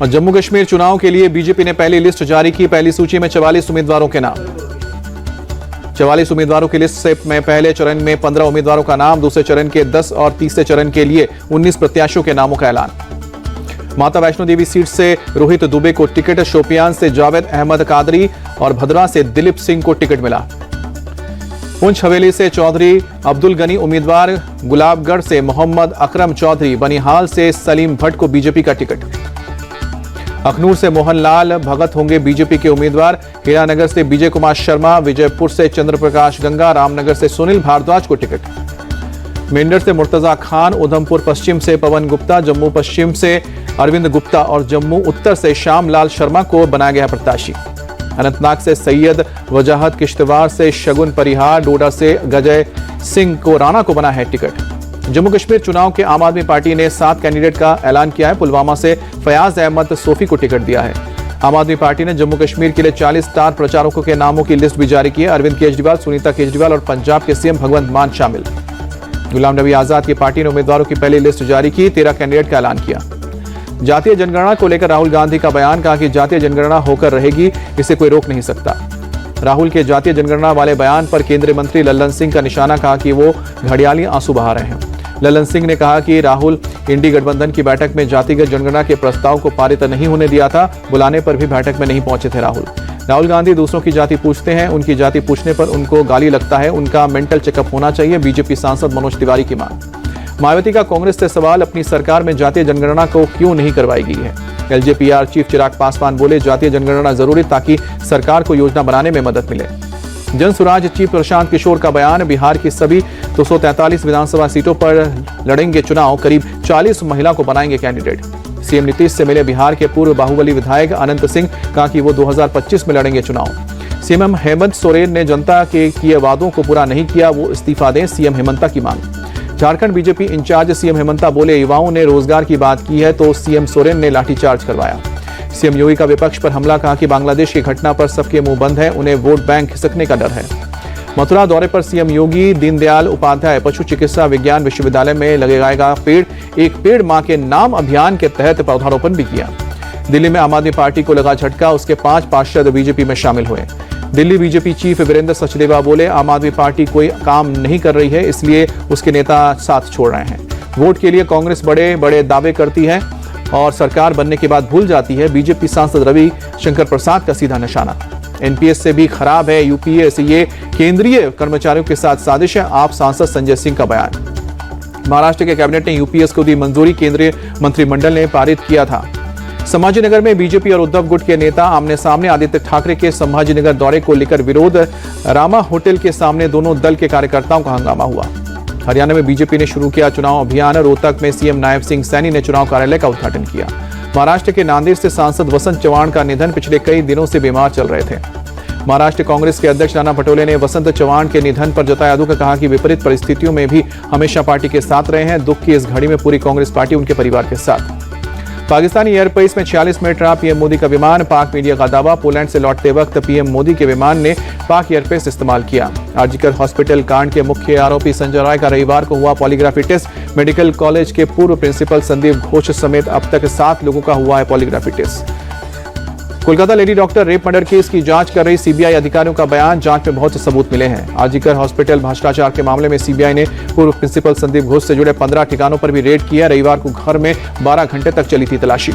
और जम्मू कश्मीर चुनाव के लिए बीजेपी ने पहली लिस्ट जारी की। पहली सूची में 44 उम्मीदवारों के नाम। 44 उम्मीदवारों की लिस्ट से में पहले चरण में 15 उम्मीदवारों का नाम, दूसरे चरण के 10 और तीसरे चरण के लिए 19 प्रत्याशियों के नामों का ऐलान। माता वैष्णो देवी सीट से रोहित दुबे को टिकट, शोपियान से जावेद अहमद कादरी और भद्रा से दिलीप सिंह को टिकट मिला। पुंछ हवेली से चौधरी अब्दुल गनी उम्मीदवार, गुलाबगढ़ से मोहम्मद अकरम चौधरी, बनिहाल से सलीम भट्ट को बीजेपी का टिकट। अखनूर से मोहनलाल भगत होंगे बीजेपी के उम्मीदवार, हीरानगर से विजय कुमार शर्मा, विजयपुर से चंद्रप्रकाश गंगा, रामनगर से सुनील भारद्वाज को टिकट। मेंढर से मुर्तजा खान, उधमपुर पश्चिम से पवन गुप्ता, जम्मू पश्चिम से अरविंद गुप्ता और जम्मू उत्तर से श्यामलाल शर्मा को बनाया गया प्रत्याशी। अनंतनाग से सैयद वजाहत, किश्तवाड़ से शगुन परिहार, डोडा से गजय सिंह को राणा को बना है टिकट। जम्मू कश्मीर चुनाव के आम आदमी पार्टी ने 7 कैंडिडेट का ऐलान किया है। पुलवामा से फयाज अहमद सोफी को टिकट दिया है। आम आदमी पार्टी ने जम्मू कश्मीर के लिए 40 स्टार प्रचारकों के नामों की लिस्ट भी जारी की है। अरविंद केजरीवाल, सुनीता केजरीवाल और पंजाब के सीएम भगवंत मान शामिल। गुलाम नबी आजाद की पार्टी ने उम्मीदवारों की पहली लिस्ट जारी की, 13 कैंडिडेट का ऐलान किया। जातीय जनगणना को लेकर राहुल गांधी का बयान, कहा कि जातीय जनगणना होकर रहेगी, इसे कोई रोक नहीं सकता। राहुल के जातीय जनगणना वाले बयान पर केंद्रीय मंत्री लल्लन सिंह का निशाना, कहा कि वो घड़ियाली आंसू बहा रहे हैं। लल्लन सिंह ने कहा कि राहुल इंडी गठबंधन की बैठक में जातिगत जनगणना के प्रस्ताव को पारित नहीं होने दिया था, बुलाने पर भी बैठक में नहीं पहुंचे थे। राहुल गांधी दूसरों की जाति पूछते हैं, उनकी जाति पूछने पर उनको गाली लगता है, उनका मेंटल चेकअप होना चाहिए। बीजेपी सांसद मनोज तिवारी की मांग। मायावती का कांग्रेस से सवाल, अपनी सरकार में जातीय जनगणना को क्यों नहीं करवाई गई है। एलजेपीआर चीफ चिराग पासवान बोले, जातीय जनगणना जरूरी ताकि सरकार को योजना बनाने में मदद मिले। जन सुराज चीफ प्रशांत किशोर का बयान, बिहार की सभी 243 विधानसभा सीटों पर लड़ेंगे चुनाव, करीब 40 महिला को बनाएंगे कैंडिडेट। सीएम नीतीश से मिले बिहार के पूर्व बाहुबली विधायक अनंत सिंह, कहा कि वो 2025 में लड़ेंगे चुनाव। सीएम हेमंत सोरेन ने जनता के किए वादों को पूरा नहीं किया, वो इस्तीफा दें, सीएम हेमंता की मांग। Jharkhand BJP incharge CM Hemanta बोले, युवाओं ने रोजगार की बात की है तो सीएम सोरेन ने लाठीचार्ज करवाया। सीएम योगी का विपक्ष पर हमला, कहा कि बांग्लादेश की घटना पर सबके मुंह बंद है, उन्हें वोट बैंक खिसकने का डर है। मथुरा दौरे पर सीएम योगी, दीनदयाल उपाध्याय पशु चिकित्सा विज्ञान विश्वविद्यालय में लगेगा पेड़, एक पेड़ मां के नाम अभियान के तहत पौधारोपण भी किया। दिल्ली में आम आदमी पार्टी को लगा झटका, उसके 5 पार्षद बीजेपी में शामिल हुए। दिल्ली बीजेपी चीफ वीरेंद्र सचदेवा बोले, आम आदमी पार्टी कोई काम नहीं कर रही है, इसलिए उसके नेता साथ छोड़ रहे हैं। वोट के लिए कांग्रेस बड़े बड़े दावे करती है और सरकार बनने के बाद भूल जाती है। बीजेपी सांसद रवि शंकर प्रसाद का सीधा निशाना। एनपीएस से भी खराब है यूपीए, से ये केंद्रीय कर्मचारियों के साथ साजिश है, आप सांसद संजय सिंह का बयान। महाराष्ट्र के कैबिनेट ने यूपीएस को दी मंजूरी, केंद्रीय मंत्रिमंडल ने पारित किया था। संभाजीनगर में बीजेपी और उद्धव गुट के नेता आमने सामने, आदित्य ठाकरे के संभाजीनगर दौरे को लेकर विरोध, रामा होटल के सामने दोनों दल के कार्यकर्ताओं का हंगामा हुआ। हरियाणा में बीजेपी ने शुरू किया चुनाव अभियान, रोहतक में सीएम नायब सिंह सैनी ने चुनाव कार्यालय का उद्घाटन किया। महाराष्ट्र के नांदेड़ से सांसद वसंत चव्हाण का निधन, पिछले कई दिनों से बीमार चल रहे थे। महाराष्ट्र कांग्रेस के अध्यक्ष नाना पटोले ने वसंत चव्हाण के निधन पर जताया दुख, कहा कि विपरीत परिस्थितियों में भी हमेशा पार्टी के साथ रहे हैं, दुख की इस घड़ी में पूरी कांग्रेस पार्टी उनके परिवार के साथ। पाकिस्तानी एयरबेस में 46 मिनट रहा पीएम मोदी का विमान, पाक मीडिया का दावा, पोलैंड से लौटते वक्त पीएम मोदी के विमान ने पाक एयरबेस इस्तेमाल किया। आरजीकर हॉस्पिटल कांड के मुख्य आरोपी संजय राय का रविवार को हुआ पॉलीग्राफी टेस्ट, मेडिकल कॉलेज के पूर्व प्रिंसिपल संदीप घोष समेत अब तक 7 लोगों का हुआ है polygraphy test. Kolkata lady doctor rape murder case की जांच कर रही सीबीआई अधिकारियों का बयान, जांच में बहुत से सबूत मिले हैं। आरजीकर हॉस्पिटल भ्रष्टाचार के मामले में सीबीआई ने पूर्व प्रिंसिपल संदीप घोष से जुड़े 15 ठिकानों पर भी रेड किया। रविवार को घर में 12 घंटे तक चली थी तलाशी।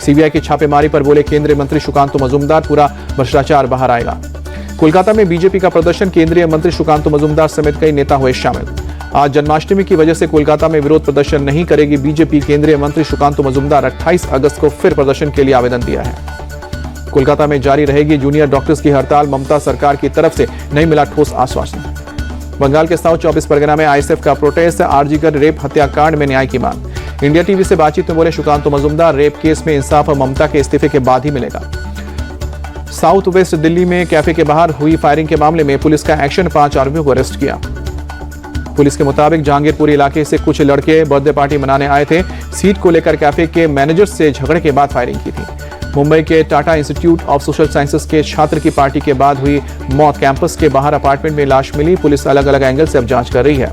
सीबीआई की छापेमारी पर बोले केंद्रीय मंत्री सुकांतु मजूमदार, पूरा भ्रष्टाचार बाहर आएगा। कोलकाता में बीजेपी का प्रदर्शन, केंद्रीय मंत्री सुकांतु मजूमदार समेत कई नेता हुए शामिल। आज जन्माष्टमी की वजह से कोलकाता में विरोध प्रदर्शन नहीं करेगी बीजेपी। केंद्रीय मंत्री सुकांतु मजूमदार 28 अगस्त को फिर प्रदर्शन के लिए आवेदन दिया है। कोलकाता में जारी रहेगी जूनियर डॉक्टर्स की हड़ताल, ममता सरकार की तरफ से नहीं मिला ठोस आश्वासन। बंगाल के साउथ 24 परगना में आईएसएफ का प्रोटेस्ट, आरजीकर रेप हत्याकांड में न्याय की मांग। इंडिया टीवी से बातचीत में बोले सुकांतु मजूमदार, रेप केस में इंसाफ ममता के इस्तीफे के बाद ही मिलेगा। साउथ वेस्ट दिल्ली में कैफे के बाहर हुई फायरिंग के मामले में पुलिस का एक्शन, 5 आरोपियों को अरेस्ट किया। पुलिस के मुताबिक जहांगीरपुरी इलाके से कुछ लड़के बर्थडे पार्टी मनाने आए थे। सीट को लेकर कैफे के मैनेजर से झगड़े के बाद फायरिंग की थी। मुंबई के Tata institute of social sciences के छात्र की पार्टी के बाद हुई मौत, कैंपस के बाहर अपार्टमेंट में लाश मिली। पुलिस अलग अलग एंगल से अब जांच कर रही है।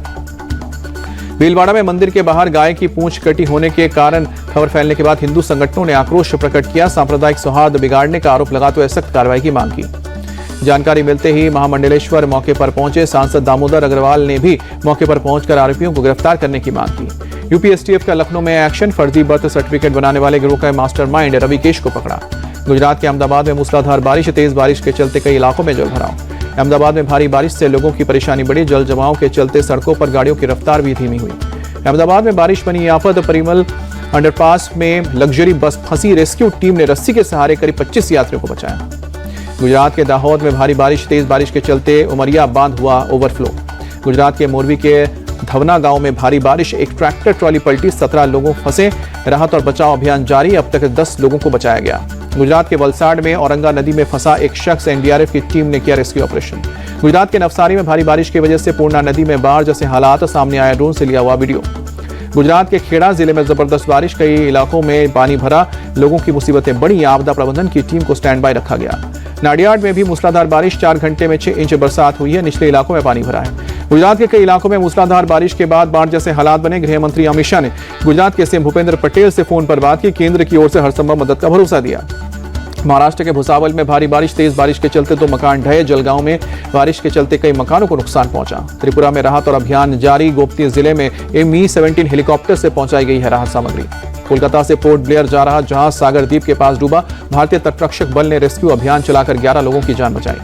भीलवाड़ा में मंदिर के बाहर गाय की पूंछ कटी होने के कारण खबर फैलने के बाद हिंदू संगठनों ने आक्रोश प्रकट किया। सांप्रदायिक सौहार्द बिगाड़ने का आरोप लगाते हुए सख्त कार्रवाई की मांग की। जानकारी मिलते ही महामंडलेश्वर मौके पर पहुंचे सांसद दामोदर अग्रवाल ने भी मौके पर पहुंचकर आरोपियों को गिरफ्तार करने की मांग की। यूपी एसटीएफ का लखनऊ में एक्शन, फर्जी बर्थ सर्टिफिकेट बनाने वाले गिरोह का मास्टरमाइंड रविकेश को पकड़ा। गुजरात के अहमदाबाद में मूसलाधार बारिश, तेज बारिश के चलते कई इलाकों में जलभराव। अहमदाबाद में भारी बारिश से लोगों की परेशानी बढ़ी। जल जमाव के चलते सड़कों पर गाड़ियों की रफ्तार भी धीमी हुई। अहमदाबाद में बारिश बनी आफत। परिमल अंडरपास में लग्जरी बस फंसी, रेस्क्यू टीम ने रस्सी के सहारे करीब 25 यात्रियों को बचाया। गुजरात के दाहोद में भारी बारिश, तेज बारिश के चलते उमरिया बांध हुआ ओवरफ्लो। गुजरात के मोरबी के धवना गांव में भारी बारिश, एक ट्रैक्टर ट्रॉली पलटी, 17 लोगों फंसे। राहत और बचाव अभियान जारी, अब तक 10 लोगों को बचाया गया। गुजरात के वलसाड में औरंगा नदी में फंसा एक शख्स, एनडीआरएफ की टीम ने किया रेस्क्यू ऑपरेशन। गुजरात के नवसारी में भारी बारिश की वजह से पूर्णा नदी में बाढ़ जैसे हालात सामने आए, ड्रोन से लिया हुआ वीडियो। गुजरात के खेड़ा जिले में जबरदस्त बारिश, कई इलाकों में पानी भरा, लोगों की मुसीबतें बढ़ी। आपदा प्रबंधन की टीम को स्टैंड बाय रखा गया। नाडियाड में भी मूसलाधार बारिश, 4 घंटे में 6 इंच बरसात हुई है। निचले इलाकों में पानी भरा है। गुजरात के कई इलाकों में मूसलाधार बारिश के बाद बाढ़ जैसे हालात बने। गृह मंत्री अमित शाह ने गुजरात के सीएम भूपेंद्र पटेल से फोन पर बात की, केंद्र की ओर से हर संभव मदद का भरोसा दिया। महाराष्ट्र के भुसावल में भारी बारिश, तेज बारिश के चलते 2 मकान ढहे। जलगांव में बारिश के चलते कई मकानों को नुकसान पहुंचा। त्रिपुरा में राहत और अभियान जारी। गोमती जिले में Mi-17 हेलीकॉप्टर से पहुंचाई गई है राहत सामग्री। कोलकाता से पोर्ट ब्लेयर जा रहा जहाज सागर द्वीप के पास डूबा। भारतीय तटरक्षक बल ने रेस्क्यू अभियान चलाकर 11 लोगों की जान बचाई।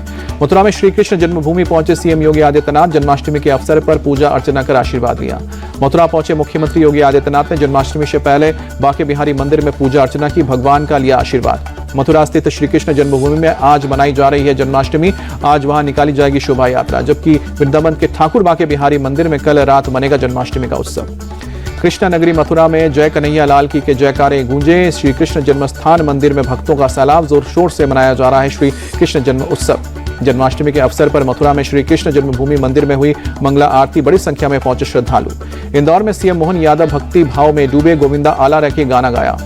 मथुरा में श्री कृष्ण जन्मभूमि पहुंचे सीएम योगी आदित्यनाथ। जन्माष्टमी के अवसर पर पूजा अर्चना कर आशीर्वाद लिया। मथुरा पहुंचे मुख्यमंत्री योगी आदित्यनाथ ने जन्माष्टमी से पहले बांके बिहारी मंदिर में पूजा अर्चना की, भगवान का लिया आशीर्वाद। मथुरा स्थित श्री कृष्ण जन्मभूमि में आज मनाई जा रही है जन्माष्टमी। आज वहां निकाली जाएगी शोभा यात्रा, जबकि वृंदावन के ठाकुर बांके बिहारी मंदिर में कल रात मनेगा जन्माष्टमी का उत्सव। कृष्णा नगरी मथुरा में जय कन्हैया लाल की के जयकारे गूंजे। श्री कृष्ण जन्मस्थान मंदिर में भक्तों का सैलाब, जोर शोर से मनाया जा रहा है श्री कृष्ण जन्म उत्सव। जन्माष्टमी के अवसर पर मथुरा में श्री कृष्ण जन्मभूमि मंदिर में हुई मंगला आरती, बड़ी संख्या में पहुंचे श्रद्धालु। इंदौर में सीएम मोहन यादव भक्ति भाव में डूबे, गोविंदा आला रह के गाना गाया।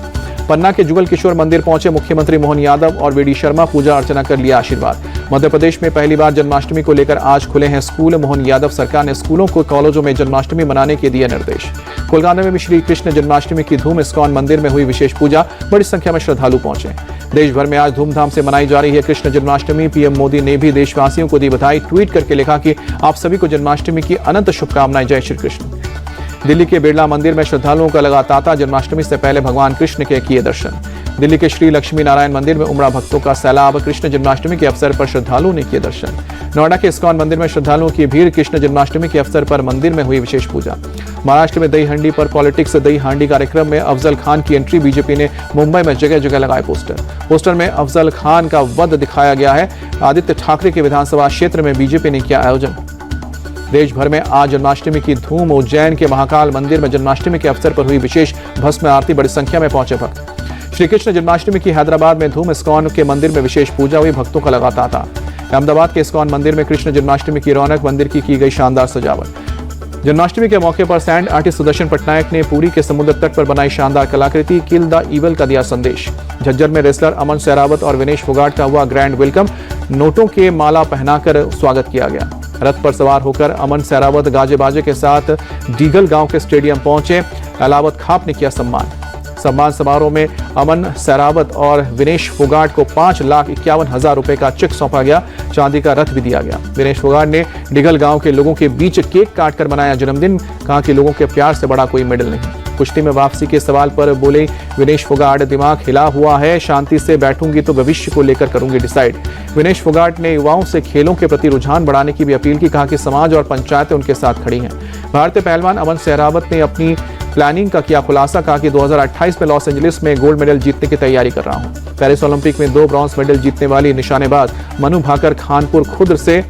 पन्ना के जुगल किशोर मंदिर पहुंचे मुख्यमंत्री मोहन यादव और वीडी शर्मा, पूजा अर्चना कर लिया आशीर्वाद। मध्य प्रदेश में पहली बार जन्माष्टमी को लेकर आज खुले हैं स्कूल। मोहन यादव सरकार ने स्कूलों को कॉलेजों में जन्माष्टमी मनाने के दिए निर्देश। कोलकाता में भी श्री कृष्ण जन्माष्टमी की धूम, इस्कॉन मंदिर में हुई विशेष पूजा, बड़ी संख्या में श्रद्धालु पहुंचे। देश भर में आज धूमधाम से मनाई जा रही है कृष्ण जन्माष्टमी। पीएम मोदी ने भी देशवासियों को दी बधाई। ट्वीट करके लिखा कि आप सभी को जन्माष्टमी की अनंत शुभकामनाएं, जय श्री कृष्ण। दिल्ली के बिरला मंदिर में श्रद्धालुओं का लगा तांता। जन्माष्टमी से पहले भगवान कृष्ण के किए दर्शन। दिल्ली के श्री लक्ष्मी नारायण मंदिर में उमड़ा भक्तों का सैलाब। कृष्ण जन्माष्टमी के अवसर पर श्रद्धालुओं ने किए दर्शन। नोएडा के इस्कॉन मंदिर में श्रद्धालुओं की भीड़। कृष्ण जन्माष्टमी के अवसर पर मंदिर में हुई विशेष पूजा। महाराष्ट्र में दही हांडी पर पॉलिटिक्स, दही हांडी कार्यक्रम में अफजल खान की एंट्री। बीजेपी ने मुंबई में जगह जगह लगाए पोस्टर में अफजल खान का वध दिखाया गया है। आदित्य ठाकरे के विधानसभा क्षेत्र में बीजेपी ने किया आयोजन। देश भर में आज जन्माष्टमी की धूम। उज्जैन के महाकाल मंदिर में जन्माष्टमी के अवसर पर हुई विशेष भस्म आरती, बड़ी संख्या में पहुंचे भक्त। श्री कृष्ण जन्माष्टमी की हैदराबाद में धूम। इस्कॉन के मंदिर में विशेष पूजा हुई, भक्तों का लगा तांता। अहमदाबाद के इस्कॉन मंदिर में कृष्ण जन्माष्टमी की रौनक, मंदिर की गई शानदार सजावट। जन्माष्टमी के मौके पर सैंड आर्टिस्ट सुदर्शन पटनायक ने पुरी के समुद्र तट पर बनाई शानदार कलाकृति, किल द ईवल का दिया संदेश। झज्जर में रेसलर अमन सहरावत और विनेश फोगाट का हुआ ग्रैंड वेलकम। नोटों के माला पहनाकर स्वागत किया गया। रथ पर सवार होकर अमन सहरावत गाजे बाजे के साथ डीगल गांव के स्टेडियम पहुंचे। अलावत खाप ने किया सम्मान समारोह में अमन सहरावत और विनेश फोगाट को 5,51,000 रुपए का चेक सौंपा गया। चांदी का रथ भी दिया गया। विनेश फोगाट ने डिगल गांव के लोगों के बीच केक काटकर मनाया जन्मदिन। कहा कि लोगों के प्यार से बड़ा कोई मेडल नहीं। कुश्ती में वापसी के सवाल पर बोले विनेश फोगाट, दिमाग हिला हुआ है, शांति से बैठूंगी तो भविष्य को लेकर करूंगी डिसाइड। विनेश फोगाट ने युवाओं से खेलों के प्रति रुझान बढ़ाने की भी अपील की। कहा कि समाज और पंचायतें उनके साथ खड़ी हैं। भारतीय पहलवान अमन सहरावत ने अपनी प्लानिंग का किया खुलासा। कहा कि 2028 में लॉस एंजलिस में गोल्ड मेडल जीतने की तैयारी कर रहा हूं। पेरिस ओलंपिक में 2 ब्रॉन्ज मेडल जीतने वाली निशानेबाज मनु भाकर खानपुर खुर्द से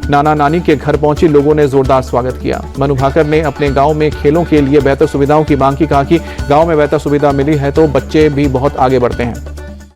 नाना नानी के घर पहुंची। लोगों ने जोरदार स्वागत किया। मनु भाकर ने अपने गांव में खेलों के लिए बेहतर सुविधाओं की मांग की। कहा कि गांव में बेहतर सुविधा मिली है तो बच्चे भी बहुत आगे बढ़ते हैं।